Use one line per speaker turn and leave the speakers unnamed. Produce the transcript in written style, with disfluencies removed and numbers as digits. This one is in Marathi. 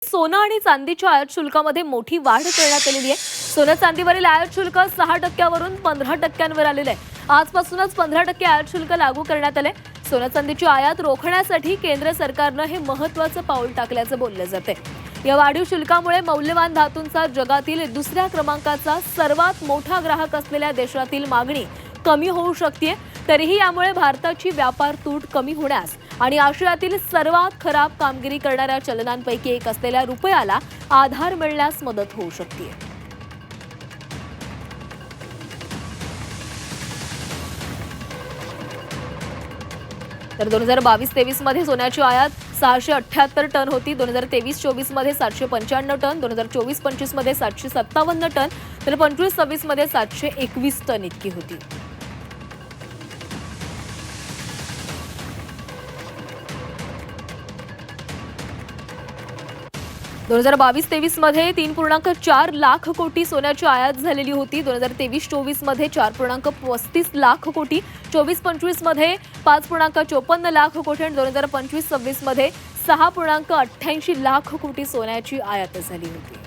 सोनं आणि चांदीच्या आयात शुल्कामध्ये मोठी वाढ करण्यात आलेली आहे। सोनं चांदीवरील आयात शुल्क 6%वरून 15%वर आलेलं आहे। आजपासूनच 15% आयात शुल्क लागू करण्यात आले। सोनं चांदीची आयात रोखण्यासाठी केंद्र सरकारनं हे महत्त्वाचं पाऊल टाकल्याचं बोललं जाते। या वाढीव शुल्कामुळे मौल्यवान धातूंचा जगातील दुसऱ्या क्रमांकाचा सर्वात मोठा ग्राहक असलेल्या देशातील मागणी कमी होऊ शकते। तरीही यामुळे भारताची व्यापार तूट कमी होण्यास आणि आशियातील सर्वात खराब कामगिरी करणाऱ्या चलनांपैकी एक असलेल्या रुपयाला आधार मिळण्यास मदत होऊ शकते। तर 2022-23 मध्ये सोन्याची आयात 678 टन होती। 2023-24 मध्ये 795 टन, 2024-25 मध्ये 757 टन, तर 25-26 मध्ये 721 टन इतकी होती। 2022-23 मध्ये 3.4 लाख कोटी सोन्याची आयात झालेली होती। 2023-24 मध्ये 4.35 लाख कोटी, 24-25 मध्ये 5.54 लाख कोटी आणि 2025-26 मध्ये 6.88 लाख कोटी सोन्याची आयात झाली होती।